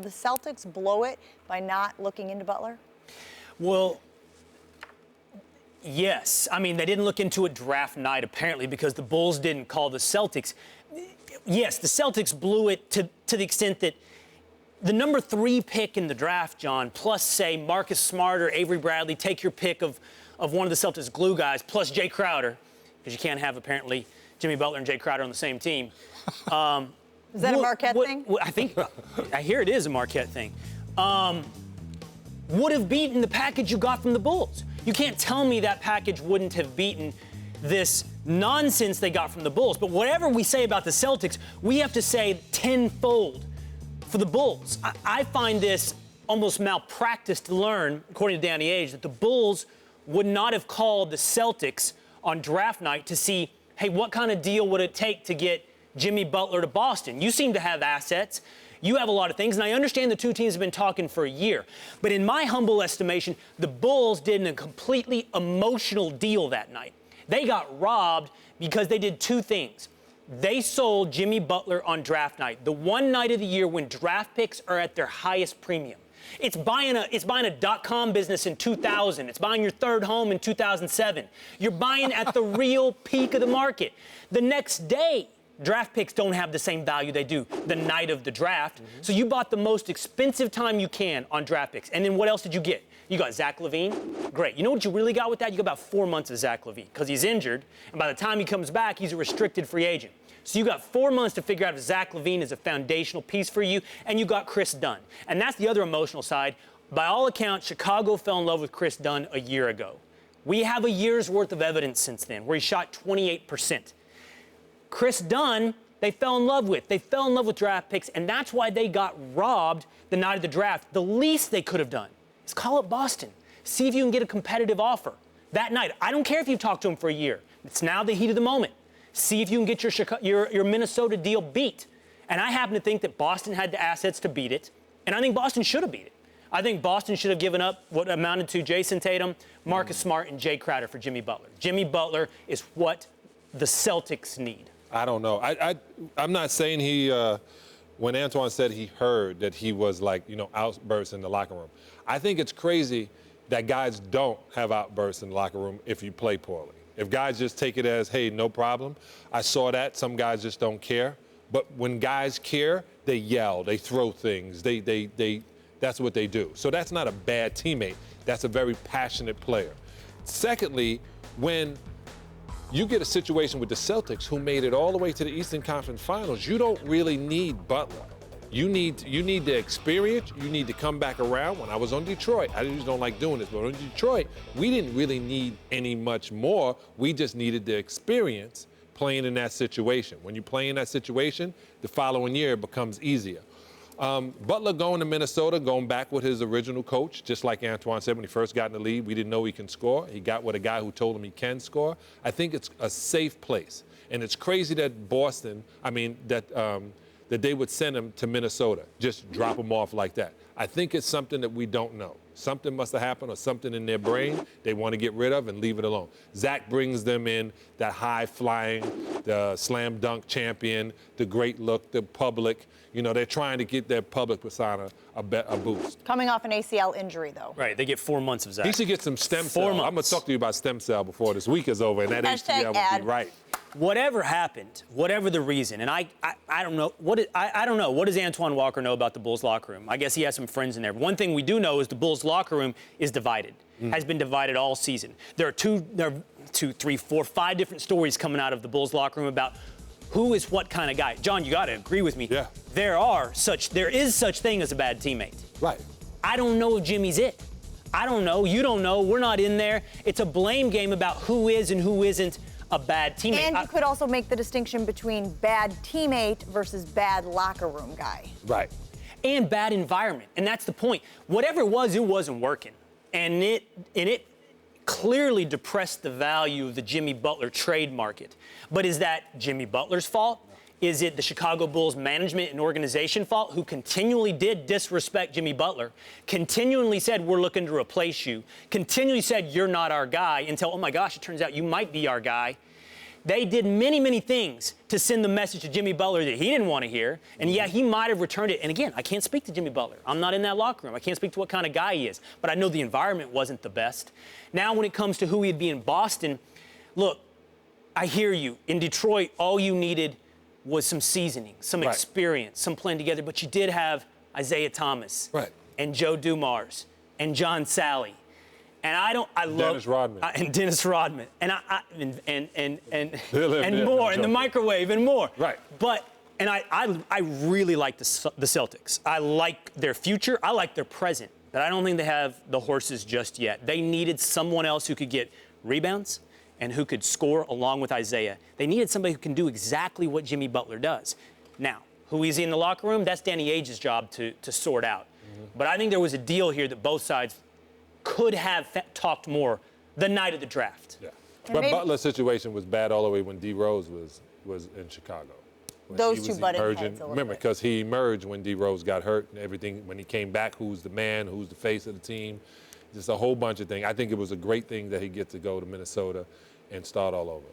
The Celtics blow it by not looking into Butler? Well, yes. I mean, they didn't look into it draft night, apparently, because the Bulls didn't call the Celtics. Yes, the Celtics blew it to the extent that the number 3 pick in the draft, John, plus, say, Marcus Smart or Avery Bradley, take your pick of one of the Celtics glue guys, plus Jay Crowder, because you can't have, apparently, Jimmy Butler and Jay Crowder on the same team. Is that a Marquette thing? I think, I hear it is a Marquette thing. Would have beaten the package you got from the Bulls. You can't tell me that package wouldn't have beaten this nonsense they got from the Bulls. But whatever we say about the Celtics, we have to say tenfold for the Bulls. I find this almost malpractice to learn, according to Danny Ainge, that the Bulls would not have called the Celtics on draft night to see, hey, what kind of deal would it take to get Jimmy Butler to Boston? You seem to have assets. You have a lot of things, and I understand the two teams have been talking for a year. But in my humble estimation, the Bulls did a completely emotional deal that night. They got robbed because they did 2 things. They sold Jimmy Butler on draft night, the one night of the year when draft picks are at their highest premium. It's buying a .com business in 2000. It's buying your third home in 2007. You're buying at the real peak of the market. The next day, draft picks don't have the same value they do the night of the draft. So you bought the most expensive time you can on draft picks. And then what else did you get? You got Zach LaVine. Great. You know what you really got with that? You got about 4 months of Zach LaVine because he's injured. And by the time he comes back, he's a restricted free agent. So you got 4 months to figure out if Zach LaVine is a foundational piece for you. And you got Chris Dunn. And that's the other emotional side. By all accounts, Chicago fell in love with Chris Dunn a year ago. We have a year's worth of evidence since then where he shot 28%. Chris Dunn, they fell in love with. They fell in love with draft picks, and that's why they got robbed the night of the draft. The least they could have done is call up Boston. See if you can get a competitive offer that night. I don't care if you've talked to him for a year. It's now the heat of the moment. See if you can get your Minnesota deal beat. And I happen to think that Boston had the assets to beat it, and I think Boston should have beat it. I think Boston should have given up what amounted to Jason Tatum, Marcus Smart, and Jay Crowder for Jimmy Butler. Jimmy Butler is what the Celtics need. I don't know. I'm not saying he, when Antoine said he heard that he was like, outbursts in the locker room. I think it's crazy that guys don't have outbursts in the locker room if you play poorly. If guys just take it as, hey, no problem. I saw that. Some guys just don't care. But when guys care, they yell, they throw things, that's what they do. So that's not a bad teammate. That's a very passionate player. Secondly, when you get a situation with the Celtics who made it all the way to the Eastern Conference Finals, you don't really need Butler. You need the experience. You need to come back around. When I was on Detroit, I just don't like doing this, but on Detroit, we didn't really need any much more. We just needed the experience playing in that situation. When you play in that situation, the following year it becomes easier. Butler going to Minnesota, going back with his original coach, just like Antoine said when he first got in the league, we didn't know he can score. He got with a guy who told him he can score. I think it's a safe place. And it's crazy that Boston, that they would send him to Minnesota, just drop him off like that. I think it's something that we don't know. Something must have happened or something in their brain they want to get rid of and leave it alone. Zach brings them in, that high-flying, the slam dunk champion, the great look, the public. They're trying to get their public persona a boost. Coming off an ACL injury, though. Right, they get 4 months of Zach. He should get some stem cell. I'm going to talk to you about stem cell before this week is over, and that HCL will be right. Whatever happened, whatever the reason, and I don't know. I don't know. What does Antoine Walker know about the Bulls locker room? I guess he has some friends in there. One thing we do know is the Bulls locker room is divided, has been divided all season. There are 2, 3, 4, 5 different stories coming out of the Bulls locker room about who is what kind of guy. John, you got to agree with me. Yeah. There is such thing as a bad teammate. Right. I don't know if Jimmy's it. I don't know. You don't know. We're not in there. It's a blame game about who is and who isn't a bad teammate. And you could also make the distinction between bad teammate versus bad locker room guy. Right. And bad environment. And that's the point. Whatever it wasn't working. And it clearly depressed the value of the Jimmy Butler trade market. But is that Jimmy Butler's fault? Is it the Chicago Bulls management and organization fault, who continually did disrespect Jimmy Butler, continually said, we're looking to replace you, continually said, you're not our guy, until, oh my gosh, it turns out you might be our guy. They did many, many things to send the message to Jimmy Butler that he didn't want to hear. And yeah, he might have returned it. And again, I can't speak to Jimmy Butler. I'm not in that locker room. I can't speak to what kind of guy he is. But I know the environment wasn't the best. Now, when it comes to who he'd be in Boston, look, I hear you. In Detroit, all you needed was some seasoning, some experience, some playing together. But you did have Isaiah Thomas and Joe Dumars and John Sally. And I love Dennis Rodman. And Dennis Rodman, and and more, and the microwave, and more. Right. But I really like the Celtics. I like their future. I like their present. But I don't think they have the horses just yet. They needed someone else who could get rebounds and who could score along with Isaiah. They needed somebody who can do exactly what Jimmy Butler does. Now, who is he in the locker room? That's Danny Ainge's job to sort out. But I think there was a deal here that both sides could have talked more the night of the draft. Yeah. But Butler's situation was bad all the way when D Rose was in Chicago. Those two butted heads a little Remember, bit. because he emerged when D Rose got hurt and everything. When he came back, who's the man, who's the face of the team, just a whole bunch of things. I think it was a great thing that he gets to go to Minnesota and start all over.